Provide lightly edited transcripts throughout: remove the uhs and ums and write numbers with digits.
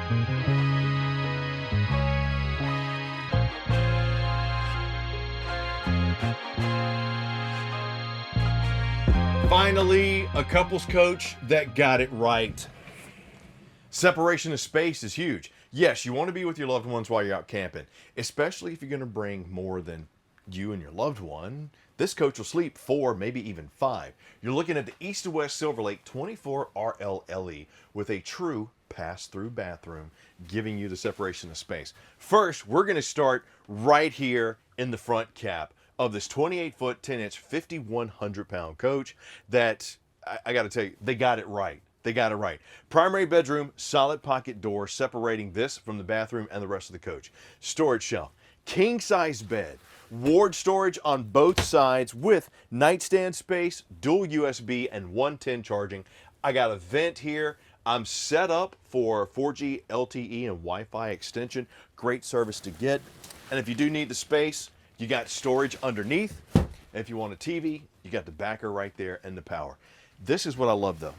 Finally, a couples coach that got it right. Separation of space is huge. Yes, you want to be with your loved ones while you're out camping, especially if you're going to bring more than you and your loved one. This coach will sleep 4, maybe even 5. You're looking at the East to West Silver Lake 24 RLLE with a true pass-through bathroom, giving you the separation of space. First, we're going to start right here in the front cap of this 28-foot, 10-inch, 5,100-pound coach that, I got to tell you, they got it right. They got it right. Primary bedroom, solid pocket door separating this from the bathroom and the rest of the coach. Storage shelf, king-size bed, ward storage on both sides with nightstand space, dual USB, and 110 charging. I got a vent here. I'm set up for 4G LTE and Wi-Fi extension. Great service to get. And if you do need the space, you got storage underneath. And if you want a TV, you got the backer right there and the power. This is what I love though.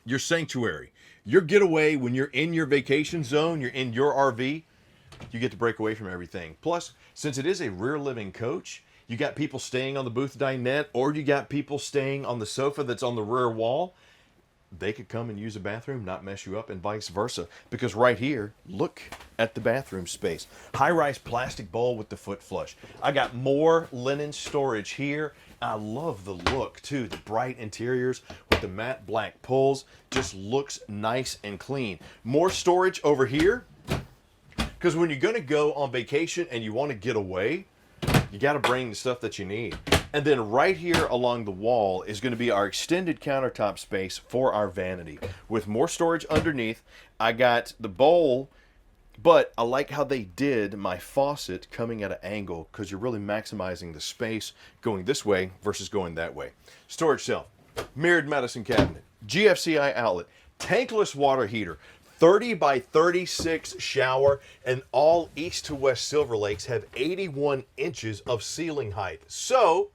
Your sanctuary, your getaway when you're in your vacation zone, you're in your RV, you get to break away from everything. Plus, since it is a rear living coach, you got people staying on the booth dinette or you got people staying on the sofa that's on the rear wall. They could come and use a bathroom, not mess you up, and vice versa. Because right here, look at the bathroom space. High-rise plastic bowl with the foot flush. I got more linen storage here. I love the look, too. The bright interiors with the matte black pulls. Just looks nice and clean. More storage over here. Because when you're going to go on vacation and you want to get away, you got to bring the stuff that you need. And then right here along the wall is going to be our extended countertop space for our vanity. With more storage underneath, I got the bowl, but I like how they did my faucet coming at an angle because you're really maximizing the space going this way versus going that way. Storage shelf, mirrored medicine cabinet, GFCI outlet, tankless water heater, 30 by 36 shower, and all East to West Silver Lakes have 81 inches of ceiling height. So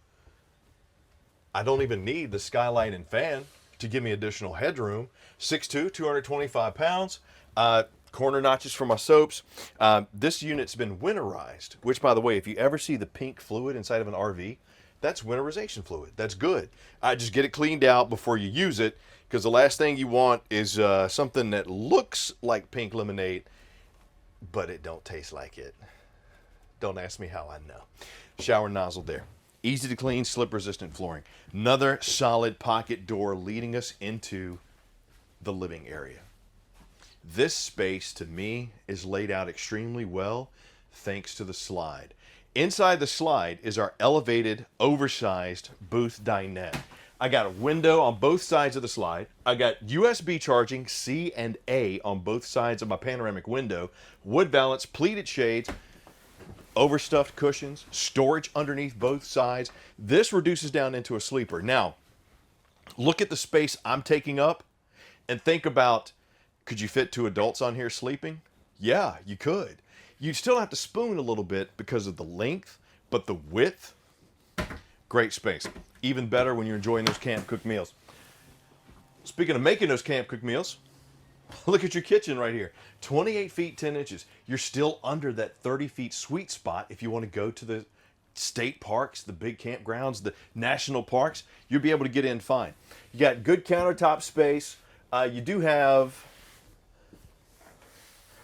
I don't even need the skylight and fan to give me additional headroom. 6'2", 225 pounds. Corner notches for my soaps. This unit's been winterized, which, by the way, if you ever see the pink fluid inside of an RV, that's winterization fluid. That's good. Just get it cleaned out before you use it, because the last thing you want is something that looks like pink lemonade, but it don't taste like it. Don't ask me how I know. Shower nozzle there. Easy to clean, slip-resistant flooring. Another solid pocket door leading us into the living area. This space, to me, is laid out extremely well thanks to the slide. Inside the slide is our elevated, oversized booth dinette. I got a window on both sides of the slide. I got USB charging, C and A, on both sides of my panoramic window. Wood valance, pleated shades, overstuffed cushions, storage underneath both sides. This reduces down into a sleeper. Now, look at the space I'm taking up and think about, could you fit 2 adults on here sleeping? Yeah, you could. You'd still have to spoon a little bit because of the length, but the width, great space. Even better when you're enjoying those camp cooked meals. Speaking of making those camp cooked meals, look at your kitchen right here. 28 feet, 10 inches. You're still under that 30 feet sweet spot if you want to go to the state parks, the big campgrounds, the national parks. You'll be able to get in fine. You got good countertop space. You do have,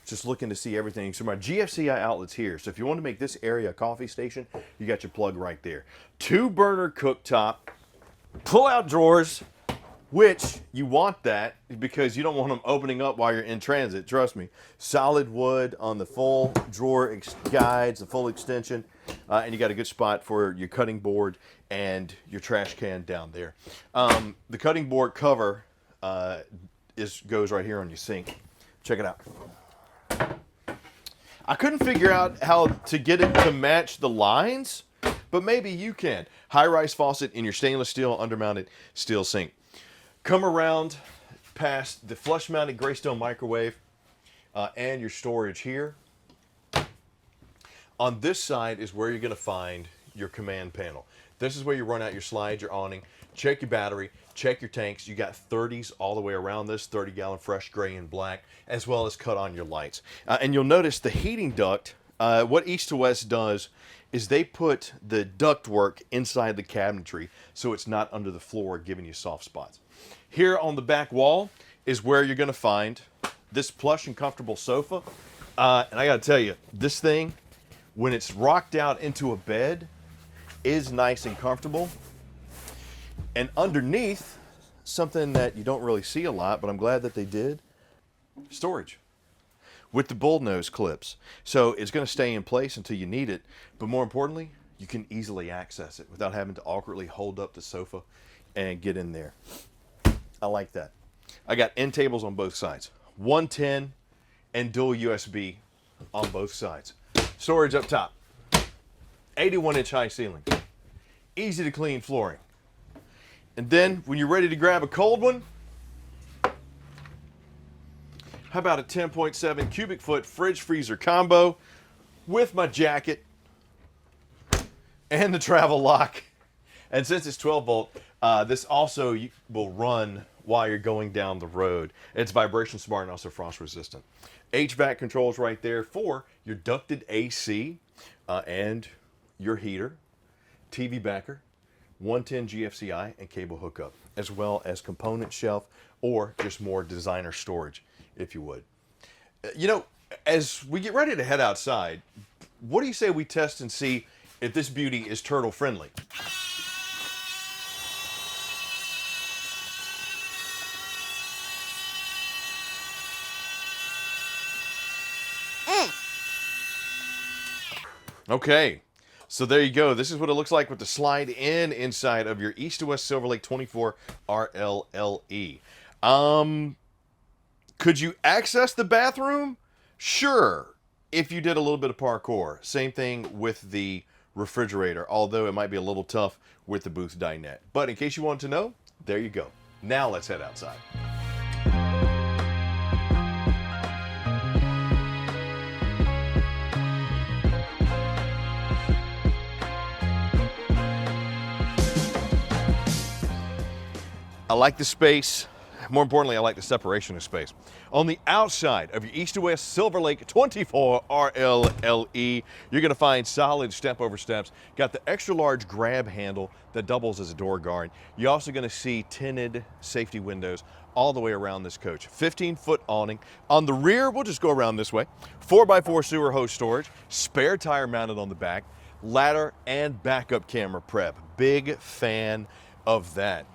just looking to see everything. So my GFCI outlets here. So if you want to make this area a coffee station, you got your plug right there. 2-burner cooktop, pull-out drawers, which you want that because you don't want them opening up while you're in transit. Trust me. Solid wood on the full drawer guides, the full extension, and you got a good spot for your cutting board and your trash can down there. The cutting board cover goes right here on your sink. Check it out. I couldn't figure out how to get it to match the lines, but maybe you can. High-rise faucet in your stainless steel undermounted steel sink. Come around past the flush-mounted Greystone microwave and your storage here. On this side is where you're going to find your command panel. This is where you run out your slide, your awning. check your battery, check your tanks. You got 30s all the way around this, 30-gallon fresh gray and black, as well as cut on your lights. And you'll notice the heating duct, what East to West does is they put the ductwork inside the cabinetry so it's not under the floor giving you soft spots. Here on the back wall is where you're going to find this plush and comfortable sofa. And I got to tell you, this thing, when it's rocked out into a bed, is nice and comfortable. And underneath, something that you don't really see a lot, but I'm glad that they did, storage with the bullnose clips. So it's going to stay in place until you need it, but more importantly, you can easily access it without having to awkwardly hold up the sofa and get in there. I like that. I got end tables on both sides, 110 and dual USB on both sides. Storage up top, 81-inch high ceiling, easy to clean flooring. And then when you're ready to grab a cold one, how about a 10.7 cubic foot fridge freezer combo with my jacket and the travel lock. And since it's 12 volt, this also will run while you're going down the road. It's vibration smart and also frost resistant. HVAC controls right there for your ducted AC and your heater, TV backer, 110 GFCI and cable hookup, as well as component shelf or just more designer storage, if you would. You know, as we get ready to head outside, what do you say we test and see if this beauty is turtle friendly? Okay, so there you go. This is what it looks like with the slide in inside of your East to West Silver Lake 24 RLLE. Could you access the bathroom? Sure, if you did a little bit of parkour. Same thing with the refrigerator, although it might be a little tough with the booth dinette. But in case you wanted to know, there you go. Now let's head outside. I like the space. More importantly, I like the separation of space. On the outside of your East to West Silver Lake 24 RLLE, you're going to find solid step over steps. Got the extra large grab handle that doubles as a door guard. You're also going to see tinted safety windows all the way around this coach. 15-foot awning. On the rear, we'll just go around this way. 4x4 sewer hose storage, spare tire mounted on the back, ladder and backup camera prep. Big fan of that.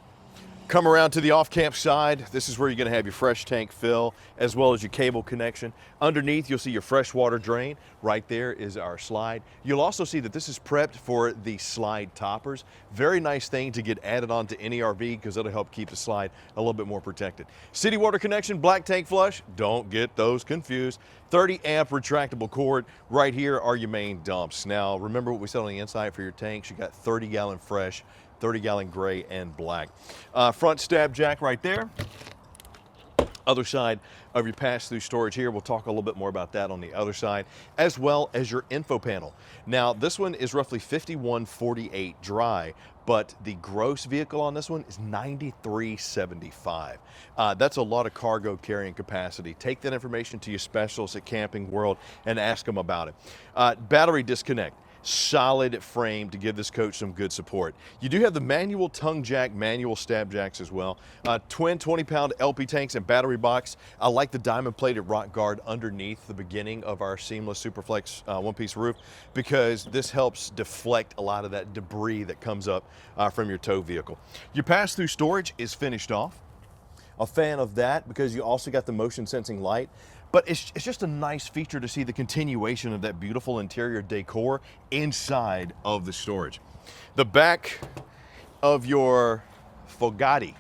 Come around to the off-camp side. This is where you're going to have your fresh tank fill as well as your cable connection. Underneath, you'll see your freshwater drain. Right there is our slide. You'll also see that this is prepped for the slide toppers. Very nice thing to get added on to any RV because it'll help keep the slide a little bit more protected. City water connection, black tank flush. Don't get those confused. 30 amp retractable cord. Right here are your main dumps. Now, remember what we said on the inside for your tanks. You got 30-gallon fresh, 30-gallon gray and black. Front stab jack right there. Other side of your pass-through storage here. We'll talk a little bit more about that on the other side, as well as your info panel. Now, this one is roughly 5148 dry, but the gross vehicle on this one is 9375. That's a lot of cargo carrying capacity. Take that information to your specialists at Camping World and ask them about it. Battery disconnect. Solid frame to give this coach some good support. You do have the manual tongue jack, manual stab jacks as well. Twin 20-pound LP tanks and battery box. I like the diamond plated rock guard underneath the beginning of our seamless Superflex one-piece roof because this helps deflect a lot of that debris that comes up from your tow vehicle. Your pass-through storage is finished off. A fan of that because you also got the motion sensing light. But it's just a nice feature to see the continuation of that beautiful interior decor inside of the storage. The back of your Fogatti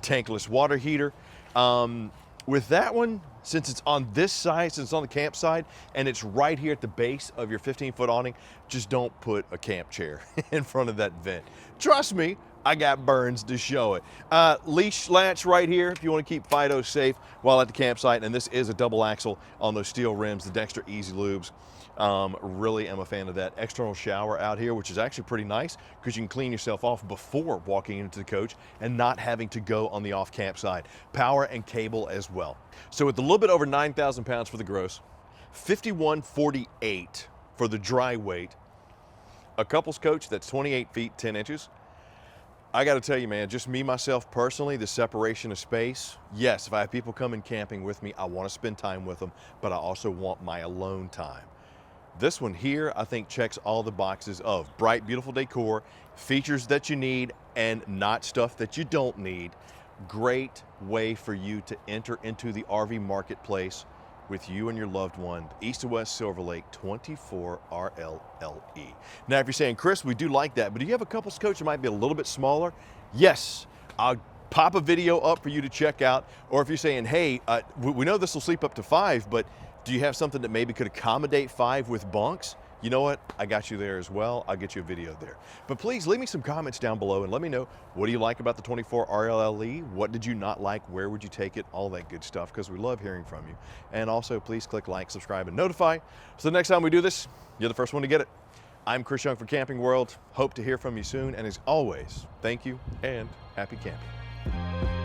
tankless water heater. With that one, since it's on this side, since it's on the camp side, and it's right here at the base of your 15-foot awning, just don't put a camp chair in front of that vent. Trust me, I got burns to show it. Leash latch right here if you want to keep Fido safe while at the campsite. And this is a double axle on those steel rims, the Dexter Easy Lubes. Really am a fan of that. External shower out here, which is actually pretty nice because you can clean yourself off before walking into the coach and not having to go on the off campsite. Power and cable as well. So with a little bit over 9,000 pounds for the gross, 5148 for the dry weight, a couples coach that's 28 feet 10 inches. I got to tell you, man, just me, myself personally, the separation of space. Yes, if I have people coming camping with me, I want to spend time with them, but I also want my alone time. This one here, I think, checks all the boxes of bright, beautiful decor, features that you need and not stuff that you don't need. Great way for you to enter into the RV marketplace with you and your loved one. East to West Silver Lake 24 RLLE. Now, if you're saying, Chris, we do like that, but do you have a couples coach that might be a little bit smaller? Yes, I'll pop a video up for you to check out. Or if you're saying, hey, we know this will sleep up to 5, but do you have something that maybe could accommodate 5 with bunks? You know what? I got you there as well. I'll get you a video there. But please leave me some comments down below and let me know, what do you like about the 24 RLLE? What did you not like? Where would you take it? All that good stuff, because we love hearing from you. And also, please click like, subscribe, and notify. So the next time we do this, you're the first one to get it. I'm Chris Young for Camping World. Hope to hear from you soon. And as always, thank you and happy camping.